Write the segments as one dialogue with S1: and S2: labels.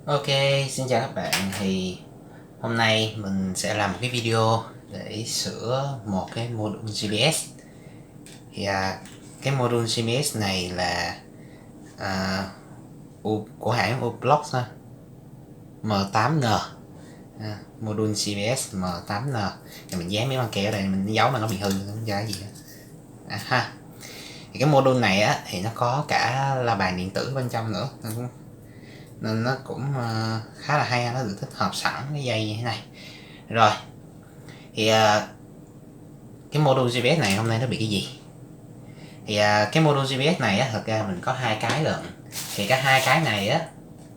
S1: Ok, xin chào các bạn. Thì hôm nay mình sẽ làm một cái video để sửa một cái module GPS. Thì cái module GPS này là à, của hãng Ublox thôi, M8N. Module GPS M8N. Thì mình dán mấy băng keo ở đây, mình giấu mà nó bị hư, không ra gì ha. Thì cái module này á thì nó có cả la bàn điện tử bên trong nữa, nên nó cũng khá là hay. Nó được tích hợp sẵn cái dây như thế này rồi. Thì cái module GPS này hôm nay nó bị cái gì? Thì cái module GPS này á, thật ra mình có hai cái lận. Thì cái hai cái này á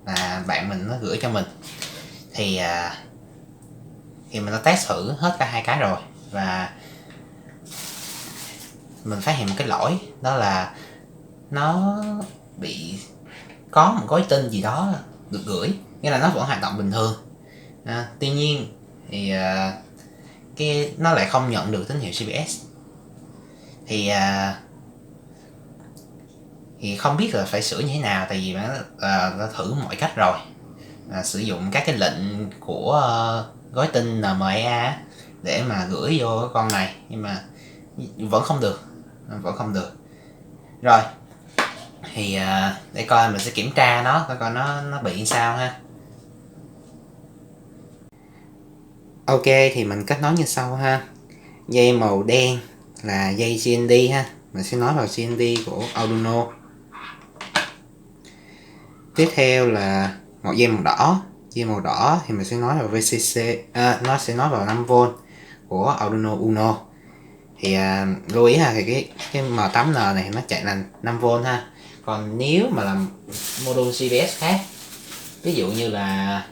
S1: là bạn mình nó gửi cho mình. Thì mình đã test thử hết cả hai cái rồi, và mình phát hiện một cái lỗi, đó là nó bị có một gói tin gì đó được gửi, nghĩa là nó vẫn hoạt động bình thường. Tuy nhiên thì cái nó lại không nhận được tín hiệu GPS. Thì không biết là phải sửa như thế nào, tại vì đã thử mọi cách rồi, sử dụng các cái lệnh của gói tin NMEA để mà gửi vô cái con này, nhưng mà vẫn không được, rồi. Thì để coi, mình sẽ kiểm tra nó coi nó bị sao ha. Ok, thì mình kết nối như sau ha. Dây màu đen là dây CND ha, mình sẽ nối vào CND của Arduino. Tiếp theo là một dây màu đỏ. Dây màu đỏ thì mình sẽ nối vào VCC, nó sẽ nối vào 5V của Arduino Uno. Thì lưu ý ha, thì cái M8N này nó chạy là 5V ha. Còn nếu mà làm module GPS khác, ví dụ như là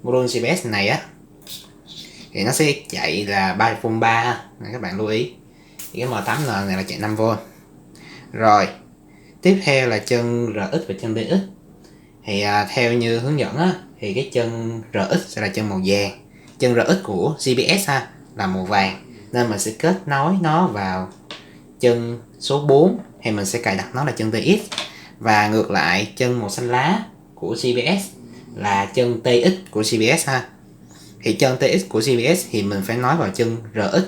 S1: module GPS này á, thì nó sẽ chạy là 3V3 ha. Các bạn lưu ý. Thì cái M8N này là chạy 5V. Rồi, tiếp theo là chân RX và chân DX. Thì theo như hướng dẫn á, thì cái chân RX sẽ là chân màu vàng, chân RX của GPS ha là màu vàng, nên mình sẽ kết nối nó vào chân số 4, thì mình sẽ cài đặt nó là chân TX. Và ngược lại, chân màu xanh lá của CBS là chân TX của CBS ha. Thì chân TX của CBS thì mình phải nói vào chân RX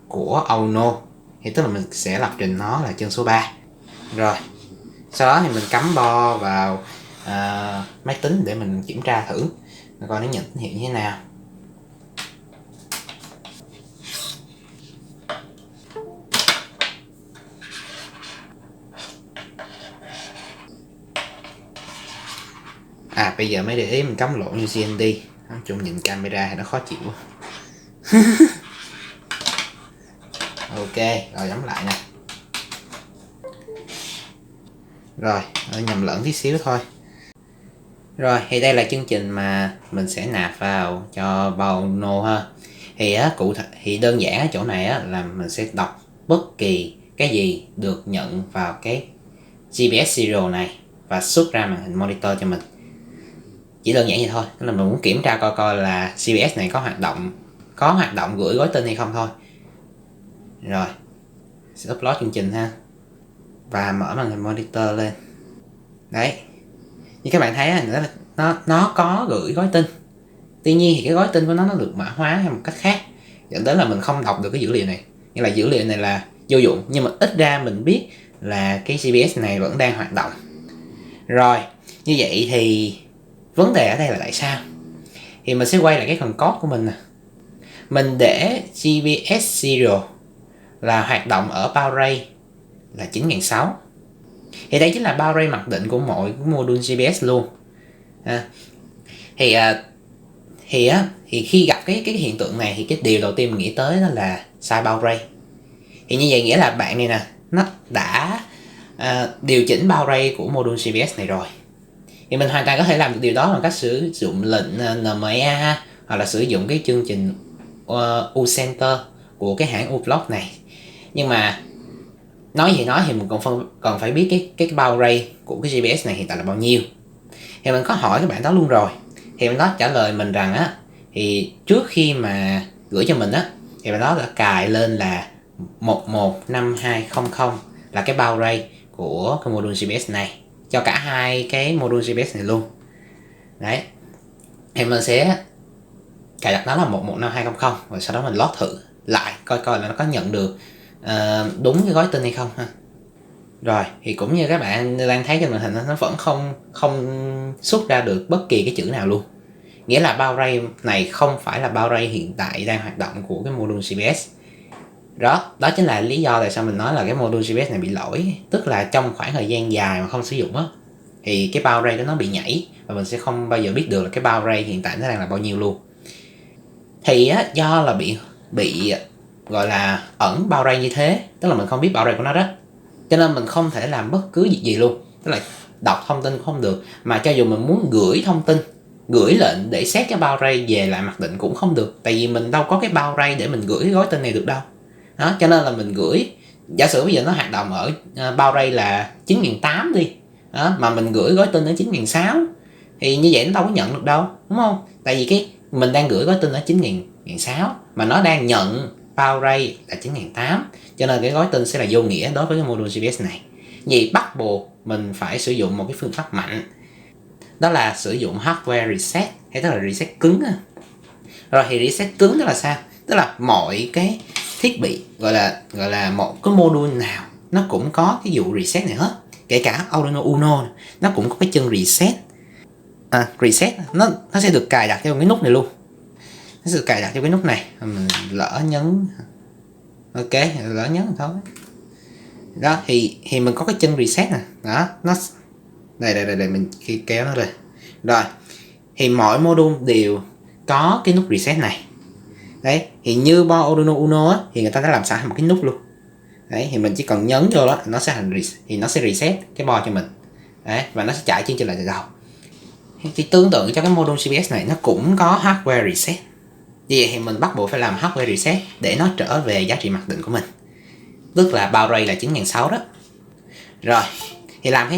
S1: của Arduino, thì tức là mình sẽ lập trình nó là chân số 3. Rồi, sau đó thì mình cắm bo vào máy tính để mình kiểm tra thử coi nó nhận tín hiệu như thế nào. Bây giờ mới để ý mình cắm lộn như CND. Nói chung nhìn camera thì nó khó chịu quá. Ok, rồi nhắm lại nè. Rồi, nhầm lẫn tí xíu thôi. Rồi, thì đây là chương trình mà mình sẽ nạp vào cho Arduino ha. Thì đơn giản ở chỗ này á, là mình sẽ đọc bất kỳ cái gì được nhận vào cái GPS Serial này và xuất ra màn hình monitor cho mình. Chỉ đơn giản vậy thôi, tức là mình muốn kiểm tra coi là GPS này có hoạt động gửi gói tin hay không thôi. Rồi, sẽ upload chương trình ha, và mở màn hình monitor lên. Đấy, như các bạn thấy nó có gửi gói tin. Tuy nhiên thì cái gói tin của nó được mã hóa theo một cách khác, dẫn đến là mình không đọc được cái dữ liệu này. Nghĩa là dữ liệu này là vô dụng, nhưng mà ít ra mình biết là cái GPS này vẫn đang hoạt động. Rồi, như vậy thì vấn đề ở đây là tại sao? Thì mình sẽ quay lại cái phần code của mình nè. Mình để GPS Serial là hoạt động ở bound rate là 9600. Thì đây chính là bound rate mặc định của mọi module GPS luôn. Thì khi gặp cái hiện tượng này, thì cái điều đầu tiên mình nghĩ tới đó là sai bound rate. Thì như vậy nghĩa là bạn này nè, nó đã điều chỉnh bound rate của module GPS này rồi. Thì mình hoàn toàn có thể làm được điều đó bằng cách sử dụng lệnh NMEA, hoặc là sử dụng cái chương trình uCenter của cái hãng Ublox này. Nhưng mà nói gì nói thì mình còn phải biết cái bound rate của cái GPS này hiện tại là bao nhiêu. Thì mình có hỏi các bạn đó luôn rồi, thì bạn đó trả lời mình rằng á, thì trước khi mà gửi cho mình á, thì bạn đó đã cài lên là 115200 là cái bound rate của cái module GPS này, cho cả hai cái module GPS này luôn. Đấy, Thì mình sẽ cài đặt nó là 115200 và sau đó mình lót thử lại coi coi là nó có nhận được đúng cái gói tin hay không ha. Rồi thì cũng như các bạn đang thấy trên màn hình, nó vẫn không xuất ra được bất kỳ cái chữ nào luôn, nghĩa là bao ray này không phải là bao ray hiện tại đang hoạt động của cái module CBS. Đó chính là lý do tại sao mình nói là cái module CBS này bị lỗi, tức là trong khoảng thời gian dài mà không sử dụng á thì cái bao ray đó nó bị nhảy và mình sẽ không bao giờ biết được là cái bao ray hiện tại nó đang là bao nhiêu luôn. Thì á, do là bị gọi là ẩn bao ray như thế, tức là mình không biết bao ray của nó đó, cho nên mình không thể làm bất cứ việc gì luôn, tức là đọc thông tin cũng không được, mà cho dù mình muốn gửi thông tin, gửi lệnh để xét cái bao ray về lại mặc định cũng không được, tại vì mình đâu có cái bao ray để mình gửi cái gói tin này được đâu. Đó, cho nên là mình gửi, giả sử bây giờ nó hoạt động ở bao ray là 9800 đi đó, mà mình gửi gói tin ở 9600 thì như vậy nó đâu có nhận được đâu, đúng không? Tại vì cái mình đang gửi gói tin ở 9600 mà nó đang nhận bao ray là 9800, cho nên cái gói tin sẽ là vô nghĩa đối với cái module CBS này. Vì bắt buộc mình phải sử dụng một cái phương pháp mạnh, đó là sử dụng hardware reset, hay tức là reset cứng. Rồi thì reset cứng tức là sao? Tức là mọi cái thiết bị gọi là một cái module nào nó cũng có cái vụ reset này hết, kể cả Arduino Uno nó cũng có cái chân reset. Reset nó sẽ được cài đặt cho cái nút này luôn, nó sẽ được cài đặt cho cái nút này. Mình lỡ nhấn, ok, lỡ nhấn thôi. Đó thì mình có cái chân reset nè, đó nó đây mình kéo nó lên. Rồi thì mỗi module đều có cái nút reset này. Đấy thì như bo Arduino Uno á, thì người ta đã làm sẵn một cái nút luôn. Đấy thì mình chỉ cần nhấn vô đó, nó sẽ thì nó sẽ reset cái bo cho mình. Đấy, và nó sẽ chạy chương trình lại từ đầu. Thì tương tự cho cái module CBS này, nó cũng có hardware reset. Vì vậy thì mình bắt buộc phải làm hardware reset để nó trở về giá trị mặc định của mình, tức là bao ray là 9600 đó. Rồi thì làm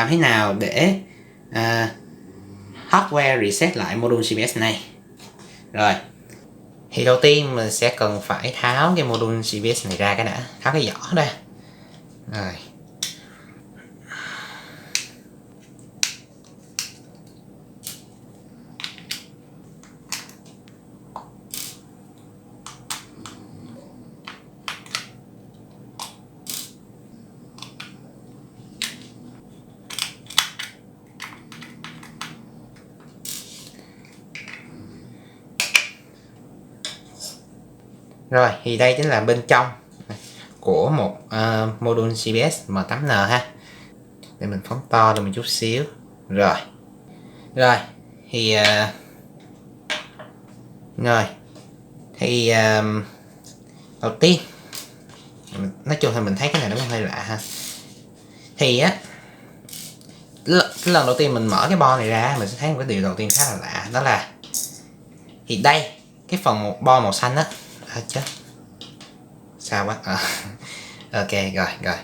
S1: thế nào để hardware reset lại module CBS này? Rồi thì đầu tiên mình sẽ cần phải tháo cái module CBS này ra cái đã, tháo cái vỏ ra. Rồi Rồi thì đây chính là bên trong của một module CBS M8N ha. Để mình phóng to lên một chút xíu. Rồi thì đầu tiên nói chung là mình thấy cái này nó hơi lạ ha. Thì á, cái lần đầu tiên mình mở cái bo này ra, mình sẽ thấy một cái điều đầu tiên khá là lạ, đó là thì đây cái phần bo màu xanh á, chết sao quá ok rồi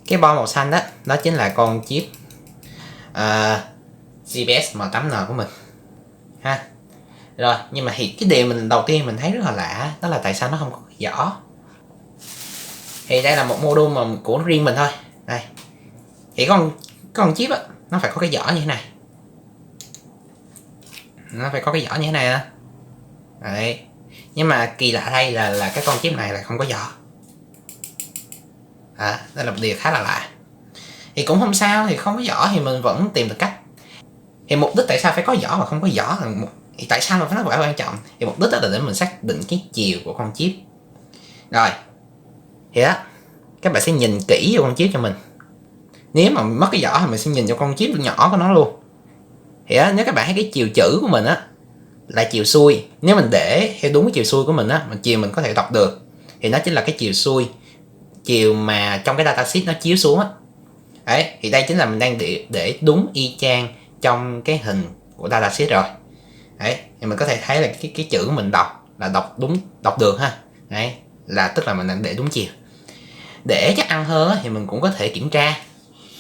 S1: cái bo màu xanh đó, đó chính là con chip CBS M8N của mình ha. Rồi nhưng mà thì cái điều mình đầu tiên mình thấy rất là lạ, đó là tại sao nó không có vỏ. Thì đây là một module mà của riêng mình thôi. Đây thì con chip á, nó phải có cái vỏ như thế này, nó phải có cái vỏ như thế này á. Đấy, nhưng mà kỳ lạ đây là cái con chip này là không có vỏ. Đây là một điều khá là lạ. Thì cũng không sao, thì không có vỏ thì mình vẫn tìm được cách. Thì mục đích tại sao phải có vỏ và không có vỏ, thì tại sao nó phải quan trọng? Thì mục đích là để mình xác định cái chiều của con chip. Rồi thì đó, các bạn sẽ nhìn kỹ vô con chip cho mình. Nếu mà mất cái vỏ thì mình sẽ nhìn cho con chip nhỏ của nó luôn. Thì đó, nếu các bạn thấy cái chiều chữ của mình á là chiều xuôi, nếu mình để theo đúng cái chiều xuôi của mình á, mà chiều mình có thể đọc được, thì nó chính là cái chiều xuôi, chiều mà trong cái datasheet nó chiếu xuống á. Đấy, thì đây chính là mình đang để đúng y chang trong cái hình của datasheet rồi. Đấy, thì mình có thể thấy là cái chữ mình đọc là đọc được ha. Đấy, là tức là mình đang để đúng chiều. Để chắc ăn hơn thì mình cũng có thể kiểm tra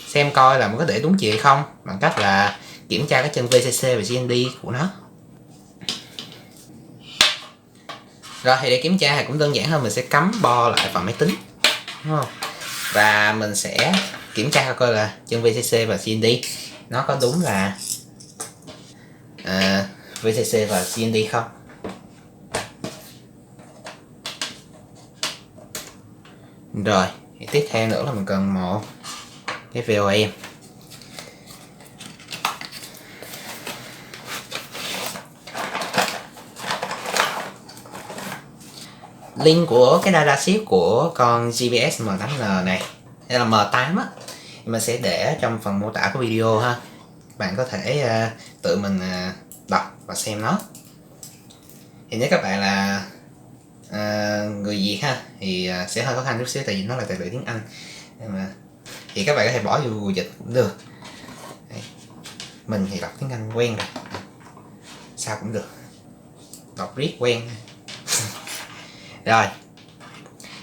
S1: xem coi là mình có để đúng chiều hay không, bằng cách là kiểm tra cái chân VCC và GND của nó. Rồi thì để kiểm tra thì cũng đơn giản hơn, mình sẽ cắm bo lại vào máy tính, đúng không? Và mình sẽ kiểm tra coi là chân VCC và GND nó có đúng là VCC và GND không. Rồi thì tiếp theo nữa là mình cần một cái VOM. Link của cái datasheet của con GPS M8N này, đây là M8 á, mình sẽ để trong phần mô tả của video ha. Bạn có thể tự mình đọc và xem nó. Thì nếu các bạn là người Việt ha thì sẽ hơi khó khăn chút xíu, tại vì nó là tài liệu tiếng Anh, nhưng mà thì các bạn có thể bỏ vô Google dịch cũng được. Đây. Mình thì đọc tiếng Anh quen rồi, sao cũng được, đọc riết quen. Rồi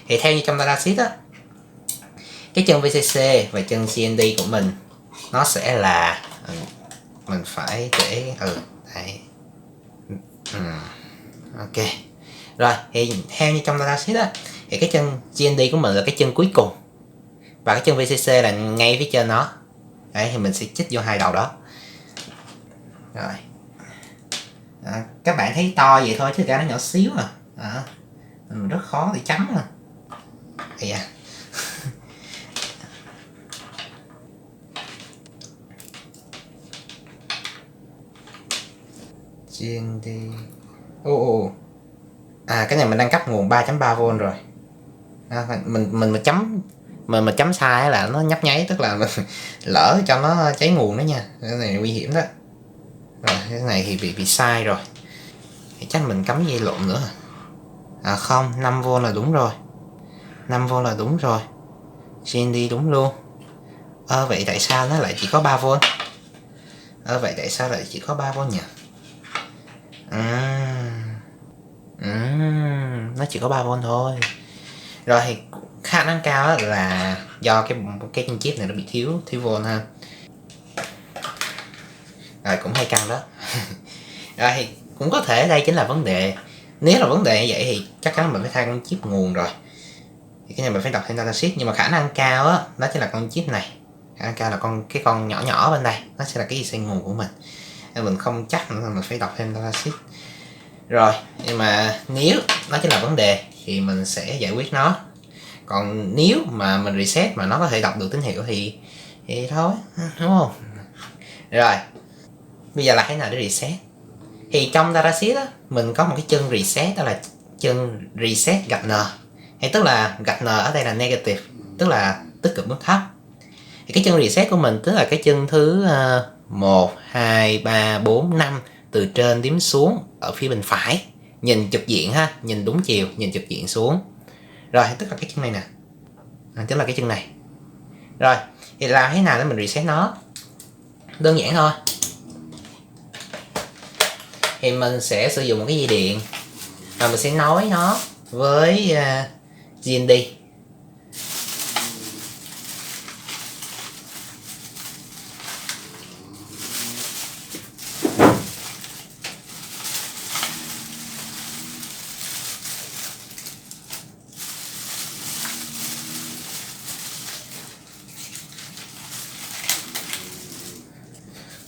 S1: thì theo như trong datasheet á, cái chân VCC và chân GND của mình nó sẽ là mình phải để đây. Ok. Rồi thì theo như trong datasheet á, thì cái chân GND của mình là cái chân cuối cùng và cái chân VCC là ngay phía trên nó. Đấy, thì mình sẽ chích vô hai đầu đó. Rồi các bạn thấy to vậy thôi chứ cả nó nhỏ xíu mình rất khó để chấm mà. Thì GND cái này mình đang cấp nguồn 3.3V rồi. Mình chấm sai là nó nhấp nháy, tức là mình lỡ cho nó cháy nguồn đó nha, cái này nguy hiểm đó. Rồi cái này thì bị sai rồi, thì chắc mình cắm dây lộn nữa. Không, 5V là đúng rồi, 5V là đúng rồi, GND đúng luôn. Vậy tại sao nó lại chỉ có 3V? Vậy tại sao lại chỉ có 3V nhỉ? Nó chỉ có 3V thôi. Rồi thì khả năng cao là do cái chip này nó bị thiếu V ha. Rồi cũng hay căng đó. Rồi thì cũng có thể đây chính là vấn đề. Nếu là vấn đề như vậy thì chắc chắn mình phải thay con chip nguồn rồi. Thì cái này mình phải đọc thêm datasheet, nhưng mà khả năng cao á, đó chính là con chip này. Khả năng cao là cái con nhỏ nhỏ bên đây, nó sẽ là cái IC nguồn của mình. Nên mình không chắc nữa, mình phải đọc thêm datasheet. Rồi, nhưng mà nếu nó chính là vấn đề thì mình sẽ giải quyết nó. Còn nếu mà mình reset mà nó có thể đọc được tín hiệu thì thôi, đúng không? Rồi, bây giờ là thế nào để reset? Thì trong datasheet á, mình có một cái chân reset, đó là chân reset gạch N. Hay tức là gạch N ở đây là negative, tức là tích cực bước thấp. Thì cái chân reset của mình tức là cái chân thứ 1, 2, 3, 4, 5 từ trên đếm xuống ở phía bên phải. Nhìn trực diện ha, nhìn đúng chiều, nhìn trực diện xuống. Rồi, tức là cái chân này nè. Tức là cái chân này. Rồi, thì làm thế nào để mình reset nó? Đơn giản thôi. Thì mình sẽ sử dụng một cái dây điện và mình sẽ nối nó với GND.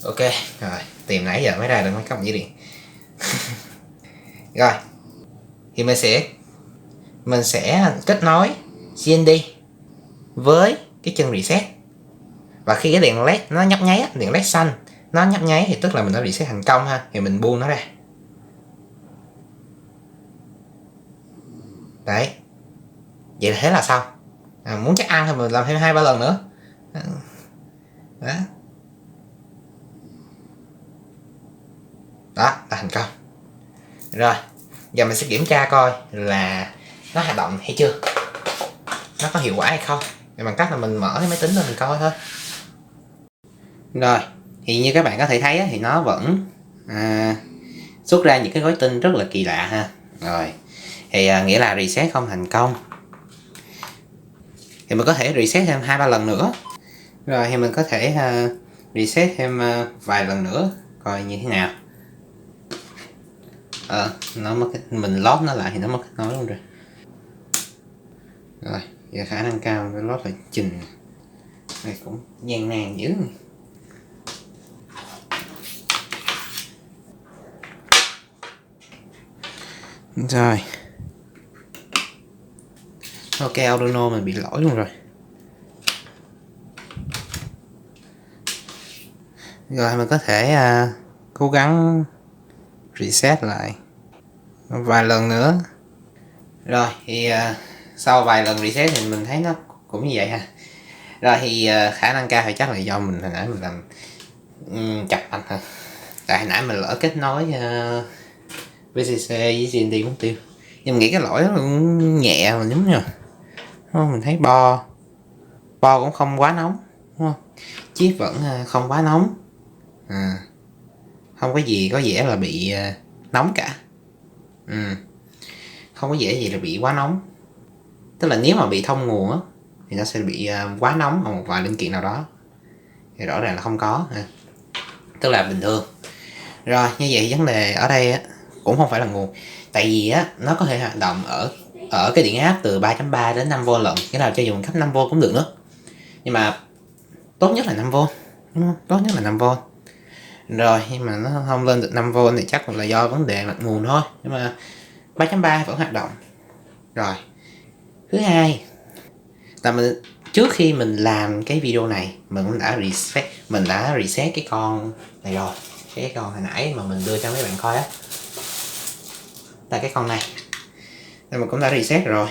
S1: Ok, rồi, tìm nãy giờ mới ra được mấy cổng dây điện. Rồi, thì mình sẽ kết nối GND với cái chân reset. Và khi cái đèn led nó nhấp nháy, đèn led xanh nó nhấp nháy thì tức là mình đã reset thành công ha. Thì mình buông nó ra. Đấy. Vậy thế là xong. Muốn chắc ăn thì mình làm thêm 2-3 lần nữa. Đó. Đó, là thành công. Rồi, giờ mình sẽ kiểm tra coi là nó hoạt động hay chưa, nó có hiệu quả hay không, bằng cách là mình mở cái máy tính lên mình coi thôi. Rồi, thì như các bạn có thể thấy thì nó vẫn xuất ra những cái gói tin rất là kỳ lạ ha. Rồi, thì nghĩa là reset không thành công. Thì mình có thể reset thêm 2-3 lần nữa. Rồi thì mình có thể reset thêm vài lần nữa coi như thế nào. Nó mất mình lót nó lại thì nó mất kết nối luôn rồi. Rồi, giờ khả năng cao cái lót phải chình. Này cũng gian nan dữ. Rồi. Ok, Arduino mình bị lỗi luôn rồi. Rồi mình có thể cố gắng reset lại vài lần nữa. Rồi thì sau vài lần reset thì mình thấy nó cũng như vậy ha. Rồi thì khả năng cao thì chắc là do mình hồi nãy mình làm chập mạch ha. Tại hồi nãy mình lỡ kết nối VCC với GND cũng tiêu. Nhưng mình nghĩ cái lỗi đó cũng nhẹ mà đúng rồi. Mình thấy bo cũng không quá nóng, đúng không? Chip vẫn không quá nóng, không có gì có vẻ là bị nóng cả. Không có vẻ gì là bị quá nóng. Tức là nếu mà bị thông nguồn á thì nó sẽ bị quá nóng ở một vài linh kiện nào đó, thì rõ ràng là không có ha. Tức là bình thường. Rồi như vậy vấn đề ở đây á cũng không phải là nguồn, tại vì á nó có thể hoạt động ở cái điện áp từ 3.3 đến 5V lận, cái nào cho dùng cấp 5V cũng được nữa, nhưng mà tốt nhất là 5V, đúng không? Tốt nhất là 5V. Rồi nhưng mà nó không lên được 5V thì chắc là do vấn đề mạch nguồn thôi, nhưng mà 3.3 vẫn hoạt động. Rồi thứ hai là trước khi mình làm cái video này mình cũng đã reset cái con này rồi, cái con hồi nãy mà mình đưa cho mấy bạn coi á, là cái con này nên mình cũng đã reset rồi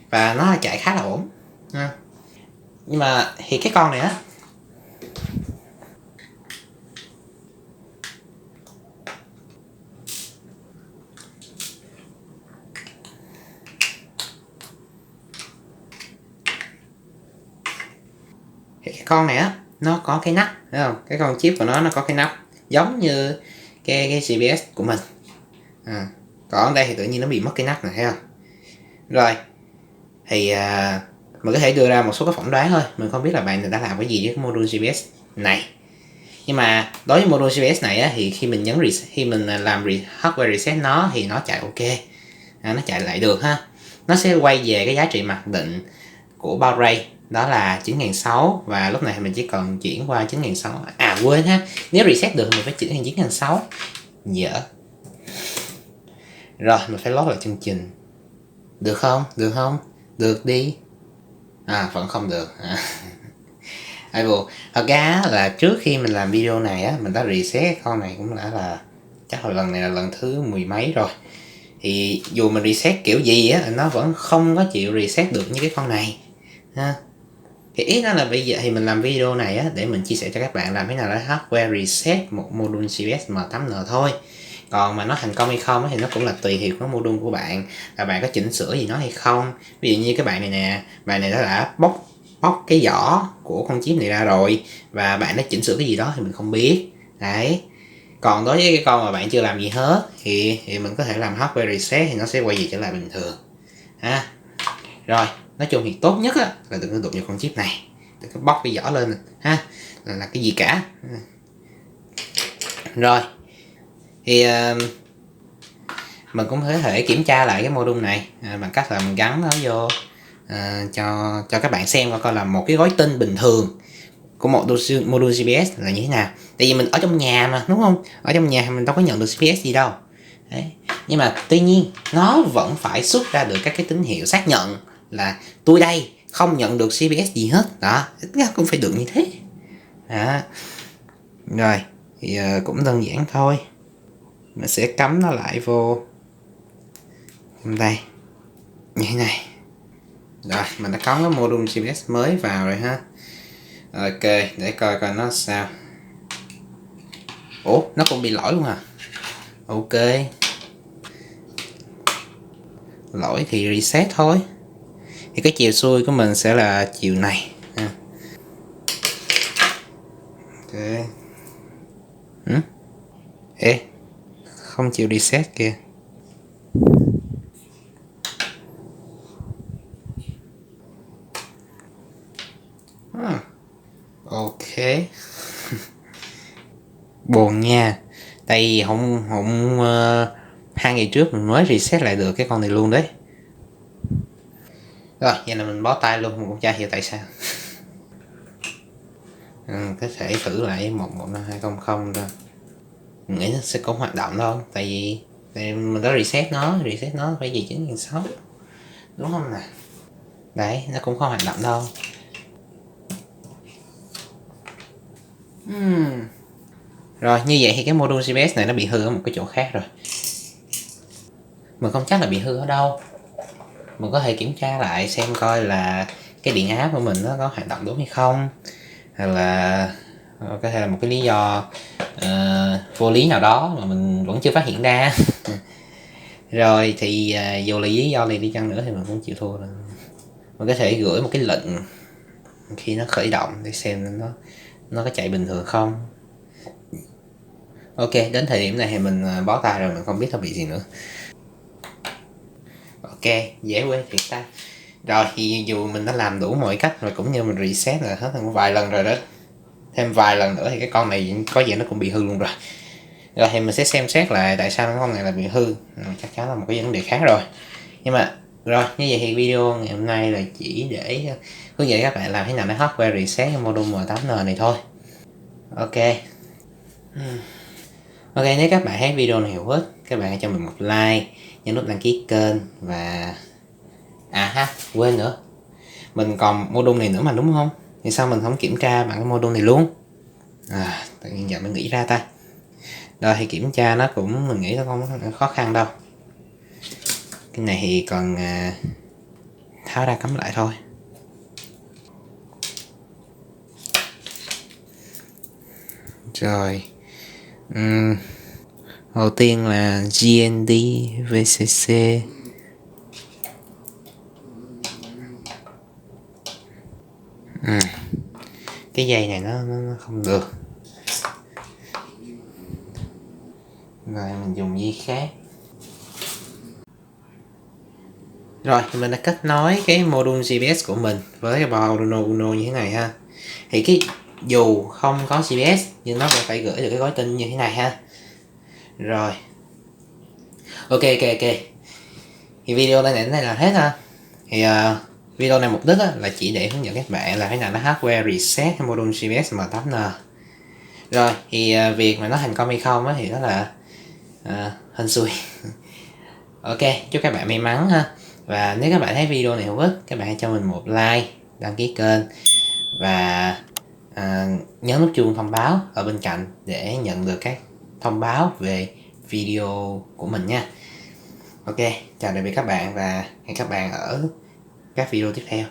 S1: và nó chạy khá là ổn. Nhưng mà thì cái con này á nó có cái nắp, thấy không? Cái con chip của nó có cái nắp giống như cái CBS của mình. Còn ở đây thì tự nhiên nó bị mất cái nắp này, thấy không? Rồi thì mình có thể đưa ra một số cái phỏng đoán thôi, mình không biết là bạn đã làm cái gì với cái module CBS này. Nhưng mà đối với module CBS này á, thì khi mình làm hardware reset nó thì nó chạy ok, nó chạy lại được ha. Nó sẽ quay về cái giá trị mặc định của bao ray, đó là 9600, và lúc này mình chỉ cần chuyển qua 9600. Quên ha, nếu reset được thì mình phải chuyển thành 9600. Dở. Rồi mình phải load lại chương trình. Được không? Được đi. Vẫn không được. Thật ra là trước khi mình làm video này á, mình đã reset con này cũng đã là chắc là lần này là lần thứ 10 mấy rồi. Thì dù mình reset kiểu gì á, nó vẫn không có chịu reset được như cái con này ha. Thì ý nó là bây giờ thì mình làm video này á để mình chia sẻ cho các bạn làm thế nào để hardware reset một module CBS M8N thôi. Còn mà nó thành công hay không thì nó cũng là tùy thuộc cái module của bạn, là bạn có chỉnh sửa gì nó hay không. Ví dụ như cái bạn này nè, bạn này đã bóc cái vỏ của con chip này ra rồi và bạn đã chỉnh sửa cái gì đó thì mình không biết đấy. Còn đối với cái con mà bạn chưa làm gì hết thì mình có thể làm hardware reset thì nó sẽ quay về trở lại bình thường ha. Rồi nói chung thì tốt nhất á, là đừng có đụng vào con chip này, đừng có bóc cái vỏ lên ha, là cái gì cả. Rồi thì mình cũng có thể kiểm tra lại cái module này bằng cách là mình gắn nó vô cho các bạn xem coi là một cái gói tin bình thường của một module CBS là như thế nào. Tại vì mình ở trong nhà mà, đúng không? Ở trong nhà mình đâu có nhận được CBS gì đâu. Đấy. Nhưng mà tuy nhiên nó vẫn phải xuất ra được các cái tín hiệu xác nhận là tôi đây không nhận được CBS gì hết. Đó, ít nhất cũng phải được như thế. Đó. Rồi, thì cũng đơn giản thôi. Mình sẽ cắm nó lại vô đây như thế này. Rồi mình đã cắm cái module CBS mới vào rồi ha. Ok, để coi nó sao. Ủa, nó cũng bị lỗi luôn à? Ok, lỗi thì reset thôi. Thì cái chiều xuôi của mình sẽ là chiều này ha. Ok. Ê, không chịu reset kìa. Ok. Buồn nha. Tại vì không 2 ngày trước mình mới reset lại được cái con này luôn đấy. Rồi, vậy là mình bó tay luôn, mình cũng chả hiểu tại sao. Có thể thử lại 115200 thôi. Mình nghĩ nó sẽ có hoạt động đâu. Tại vì Thì mình đã reset nó phải gì 9.600, đúng không nè? Đấy, nó cũng không hoạt động đâu. Rồi, như vậy thì cái module GPS này nó bị hư ở một cái chỗ khác rồi. Mình không chắc là bị hư ở đâu. Mình có thể kiểm tra lại xem coi là cái điện áp của mình nó có hoạt động đúng hay không, hay là có thể là một cái lý do vô lý nào đó mà mình vẫn chưa phát hiện ra. Rồi thì dù là lý do này đi chăng nữa thì mình cũng chịu thua rồi. Mình có thể gửi một cái lệnh khi nó khởi động để xem nó có chạy bình thường không. Ok, đến thời điểm này thì mình bó tay rồi, mình không biết nó bị gì nữa. Ok, dễ quên thiệt ta. Rồi thì dù mình đã làm đủ mọi cách rồi, cũng như mình reset là hết một vài lần rồi đó, thêm vài lần nữa thì cái con này có vẻ nó cũng bị hư luôn rồi. Rồi thì mình sẽ xem xét lại tại sao cái con này là bị hư. Chắc chắn là một cái vấn đề khác rồi. Nhưng mà rồi, như vậy thì video ngày hôm nay là chỉ để hướng dẫn các bạn làm thế nào để hardware reset cái module M8N này thôi. Ok. Ok, nếu các bạn thấy video này hữu ích, các bạn hãy cho mình một like, nhấn nút đăng ký kênh và quên nữa, mình còn module này nữa mà đúng không? Thì sao mình không kiểm tra bằng cái module này luôn? Tự nhiên giờ mới nghĩ ra ta. Rồi thì kiểm tra nó cũng, mình nghĩ nó không khó khăn đâu. Cái này thì còn tháo ra cắm lại thôi. Rồi đầu tiên là GND VCC. Cái dây này nó không được, rồi mình dùng dây khác. Rồi mình đã kết nối cái module GPS của mình với cái board Arduino Uno như thế này ha. Thì cái dù không có GPS nhưng nó vẫn phải gửi được cái gói tin như thế này ha. Rồi ok. Thì video này là hết ha. Thì video này mục đích là chỉ để hướng dẫn các bạn là thế nào nó hardware reset cái module GPS M8N. Rồi thì việc mà nó thành công hay không thì đó là hên xui. Ok, chúc các bạn may mắn ha. Và nếu các bạn thấy video này hữu ích, các bạn hãy cho mình một like, đăng ký kênh và nhấn nút chuông thông báo ở bên cạnh để nhận được các thông báo về video của mình nha. Ok, chào tạm biệt các bạn và hẹn các bạn ở các video tiếp theo.